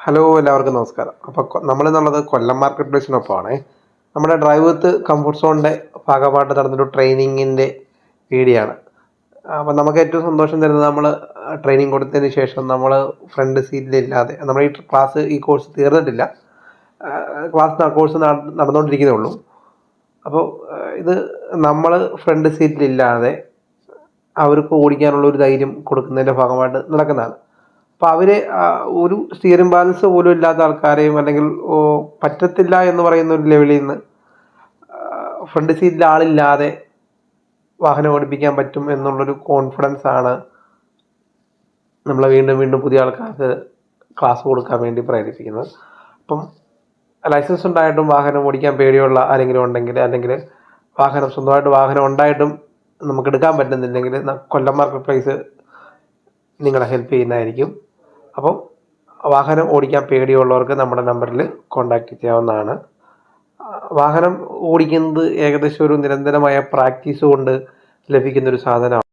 Hello, എല്ലാവർക്കും നമസ്കാരം. അപ്പോൾ നമ്മളെന്നുള്ളത് കൊല്ലം മാർക്കറ്റ് പ്ലേസിനൊപ്പമാണേ. നമ്മുടെ ഡ്രൈവ് വിത്ത് കംഫർട്ട് സോണിൻ്റെ ഭാഗമായിട്ട് നടന്നൊരു ട്രെയിനിങ്ങിൻ്റെ വീഡിയോ ആണ്. അപ്പോൾ നമുക്ക് ഏറ്റവും സന്തോഷം തരുന്നത് നമ്മൾ ട്രെയിനിങ് കൊടുത്തതിന് ശേഷം നമ്മൾ ഫ്രണ്ട് സീറ്റിലില്ലാതെ നമ്മൾ ഈ കോഴ്സ് തീർന്നിട്ടില്ല. കോഴ്സ് നടന്നുകൊണ്ടിരിക്കുന്നേ ഉള്ളൂ. അപ്പോൾ ഇത് നമ്മൾ ഫ്രണ്ട് സീറ്റിലില്ലാതെ അവർക്ക് ഓടിക്കാനുള്ള ഒരു ധൈര്യം കൊടുക്കുന്നതിൻ്റെ ഭാഗമായിട്ട് നടക്കുന്നതാണ്. അപ്പോൾ അവർ ഒരു സ്റ്റിയറിംഗ് ബാലൻസ് പോലും ഇല്ലാത്ത ആൾക്കാരെയും അല്ലെങ്കിൽ പറ്റത്തില്ല എന്ന് പറയുന്ന ഒരു ലെവലിൽ നിന്ന് ഫ്രണ്ട് സീറ്റിൽ ആളില്ലാതെ വാഹനം ഓടിപ്പിക്കാൻ പറ്റും എന്നുള്ളൊരു കോൺഫിഡൻസ് ആണ് നമ്മൾ വീണ്ടും വീണ്ടും പുതിയ ആൾക്കാർക്ക് ക്ലാസ് കൊടുക്കാൻ വേണ്ടി പ്രേരിപ്പിക്കുന്നത്. അപ്പം ലൈസൻസ് ഉണ്ടായിട്ടും വാഹനം ഓടിക്കാൻ പേടിയുള്ള ആരെങ്കിലും ഉണ്ടെങ്കിൽ, അല്ലെങ്കിൽ സ്വന്തമായിട്ട് വാഹനം ഉണ്ടായിട്ടും നമുക്ക് എടുക്കാൻ പറ്റുന്നില്ലെങ്കിൽ കൊല്ലം മാർക്കറ്റ് പ്ലേസ് നിങ്ങളെ ഹെൽപ്പ് ചെയ്യുന്നതായിരിക്കും. അപ്പം വാഹനം ഓടിക്കാൻ പേടിയുള്ളവർക്ക് നമ്മുടെ നമ്പറിൽ കോൺടാക്റ്റ് ചെയ്യാവുന്നതാണ്. വാഹനം ഓടിക്കുന്നത് ഏകദേശം ഒരു നിരന്തരമായ പ്രാക്ടീസ് കൊണ്ട് ലഭിക്കുന്നൊരു സാധനമാണ്.